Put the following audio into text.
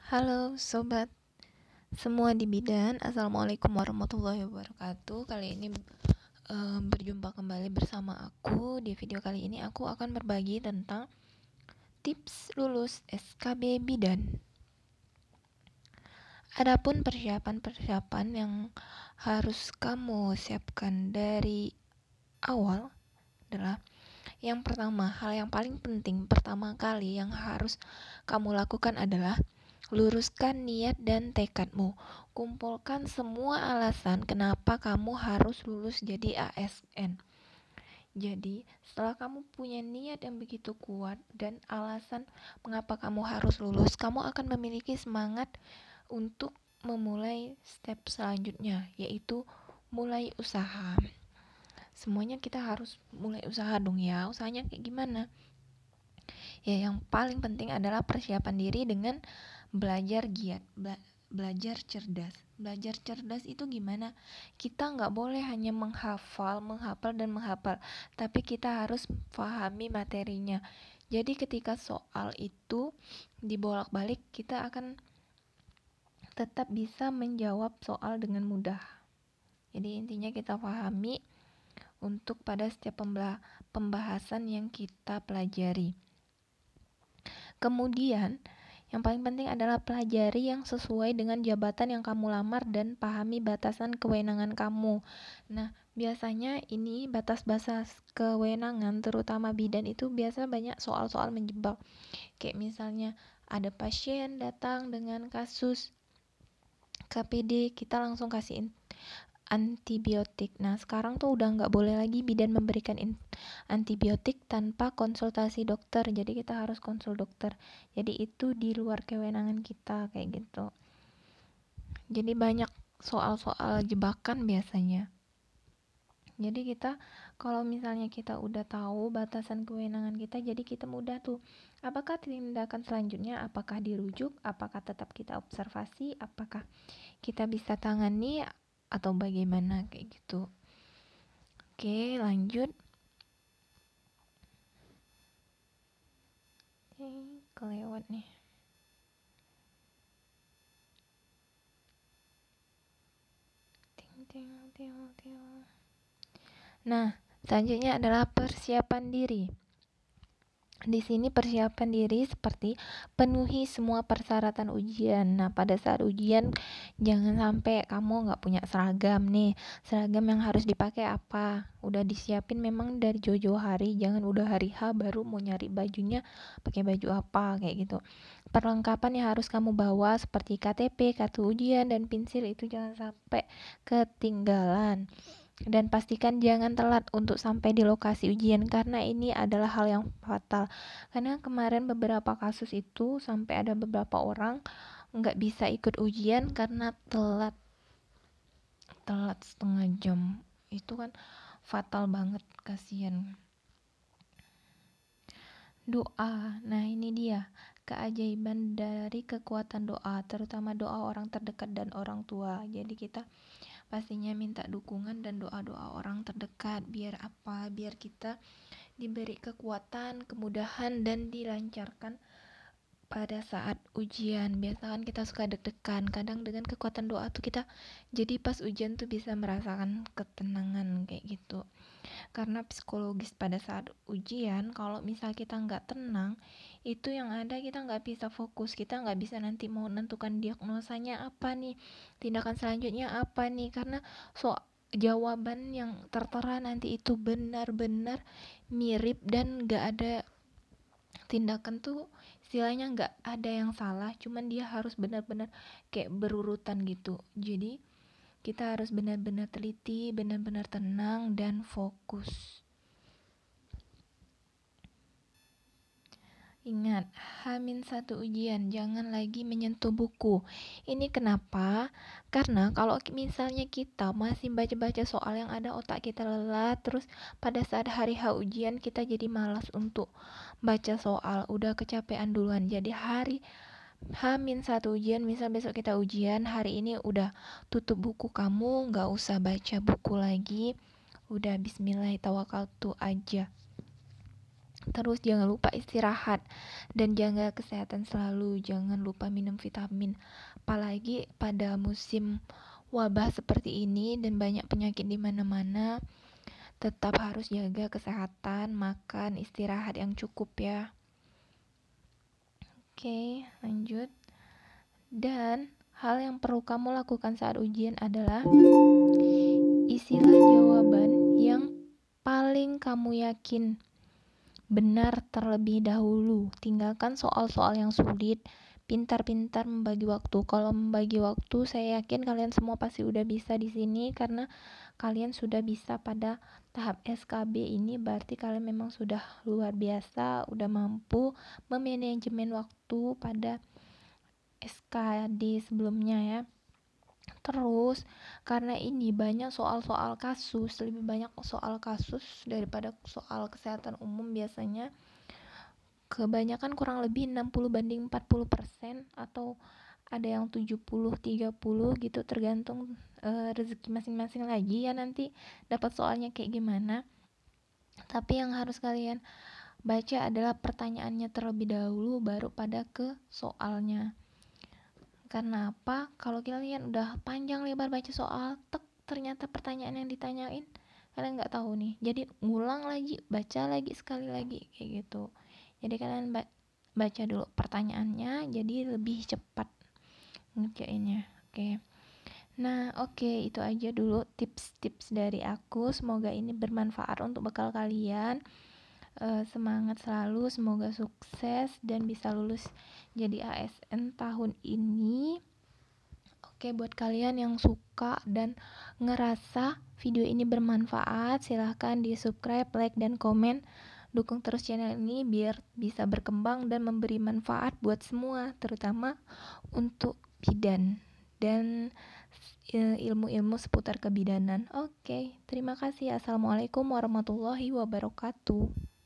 Halo sobat semua di bidan, assalamualaikum warahmatullahi wabarakatuh. Kali ini berjumpa kembali bersama aku. Di video kali ini aku akan berbagi tentang tips lulus SKB bidan. Adapun persiapan-persiapan yang harus kamu siapkan dari awal adalah yang pertama, hal yang paling penting pertama kali yang harus kamu lakukan adalah luruskan niat dan tekadmu. Kumpulkan semua alasan kenapa kamu harus lulus jadi ASN. Jadi, setelah kamu punya niat yang begitu kuat dan alasan mengapa kamu harus lulus, kamu akan memiliki semangat untuk memulai step selanjutnya, yaitu mulai usaha. Semuanya kita harus mulai usaha dong ya. Usahanya kayak gimana? Ya, yang paling penting adalah persiapan diri dengan belajar giat, belajar cerdas. Belajar cerdas itu gimana? Kita nggak boleh hanya menghafal, dan menghafal, tapi kita harus pahami materinya. Jadi ketika soal itu dibolak-balik, kita akan tetap bisa menjawab soal dengan mudah. Jadi intinya kita pahami untuk pada setiap pembahasan yang kita pelajari. Kemudian, yang paling penting adalah pelajari yang sesuai dengan jabatan yang kamu lamar dan pahami batasan kewenangan kamu. Nah, biasanya ini batas-batas kewenangan, terutama bidan itu biasa banyak soal-soal menjebak. Kayak misalnya ada pasien datang dengan kasus KPD, kita langsung kasih antibiotik. Nah, sekarang tuh udah nggak boleh lagi bidan memberikan antibiotik tanpa konsultasi dokter. Jadi kita harus konsul dokter. Jadi itu di luar kewenangan kita kayak gitu. Jadi banyak soal-soal jebakan biasanya. Jadi kita kalau misalnya kita udah tahu batasan kewenangan kita, jadi kita mudah tuh. Apakah tindakan selanjutnya? Apakah dirujuk? Apakah tetap kita observasi? Apakah kita bisa tangani atau bagaimana kayak gitu. Oke, lanjut. Kelewat nih. Nah, selanjutnya adalah persiapan diri. Di sini persiapan diri seperti penuhi semua persyaratan ujian. Nah, pada saat ujian jangan sampai kamu nggak punya seragam nih. Seragam yang harus dipakai apa? Udah disiapin memang dari jauh-jauh hari. Jangan udah hari H baru mau nyari bajunya pakai baju apa kayak gitu. Perlengkapan yang harus kamu bawa seperti KTP, kartu ujian, dan pensil itu jangan sampai ketinggalan. Dan pastikan jangan telat untuk sampai di lokasi ujian karena ini adalah hal yang fatal. Karena kemarin beberapa kasus itu sampai ada beberapa orang nggak bisa ikut ujian karena telat setengah jam. Itu kan fatal banget, kasihan. Doa, nah ini dia keajaiban dari kekuatan doa, terutama doa orang terdekat dan orang tua. Jadi kita pastinya minta dukungan dan doa-doa orang terdekat biar apa? Biar kita diberi kekuatan, kemudahan, dan dilancarkan pada saat ujian. Biasa kan kita suka deg-degan, kadang dengan kekuatan doa tuh kita jadi pas ujian tuh bisa merasakan ketenangan kayak gitu. Karena psikologis pada saat ujian, kalau misal kita nggak tenang, itu yang ada kita nggak bisa fokus, kita nggak bisa nanti mau menentukan diagnosanya apa nih, tindakan selanjutnya apa nih, karena jawaban yang tertera nanti itu benar-benar mirip dan nggak ada tindakan tuh, istilahnya nggak ada yang salah, cuman dia harus benar-benar kayak berurutan gitu. Jadi kita harus benar-benar teliti, benar-benar tenang dan fokus. Ingat, H-1 ujian, jangan lagi menyentuh buku. Ini kenapa? Karena kalau misalnya kita masih baca-baca soal yang ada otak kita lelah, terus pada saat hari H ujian kita jadi malas untuk baca soal, udah kecapean duluan. Jadi H-1 ujian, misal besok kita ujian, hari ini udah tutup buku kamu, gak usah baca buku lagi, udah bismillahirrahmanirrahim aja. Terus jangan lupa istirahat dan jaga kesehatan selalu. Jangan lupa minum vitamin. Apalagi pada musim wabah seperti ini dan banyak penyakit di mana-mana, tetap harus jaga kesehatan, makan, istirahat yang cukup ya. Oke, lanjut. Dan hal yang perlu kamu lakukan saat ujian adalah isilah jawaban yang paling kamu yakin benar terlebih dahulu. Tinggalkan soal-soal yang sulit. Pintar-pintar membagi waktu. Kalau membagi waktu, saya yakin kalian semua pasti udah bisa di sini karena kalian sudah bisa pada tahap SKB ini. Berarti kalian memang sudah luar biasa, udah mampu memanajemen waktu pada SKD sebelumnya ya. Terus karena ini banyak soal-soal kasus, lebih banyak soal kasus daripada soal kesehatan umum biasanya. Kebanyakan kurang lebih 60/40% atau ada yang 70/30 gitu, tergantung rezeki masing-masing lagi ya nanti dapat soalnya kayak gimana. Tapi yang harus kalian baca adalah pertanyaannya terlebih dahulu baru pada ke soalnya. Karena apa? Kalau kalian udah panjang lebar baca soal, ternyata pertanyaan yang ditanyain kalian nggak tahu nih. Jadi ngulang lagi, baca lagi sekali lagi kayak gitu. Jadi kalian baca dulu pertanyaannya, jadi lebih cepat ngerjainnya. Oke. Nah, oke, itu aja dulu tips-tips dari aku. Semoga ini bermanfaat untuk bekal kalian. Semangat selalu, semoga sukses dan bisa lulus jadi ASN tahun ini. Oke, buat kalian yang suka dan ngerasa video ini bermanfaat, silahkan di subscribe, like, dan komen. Dukung terus channel ini biar bisa berkembang dan memberi manfaat buat semua, terutama untuk bidan dan ilmu-ilmu seputar kebidanan. Oke, terima kasih. Assalamualaikum warahmatullahi wabarakatuh.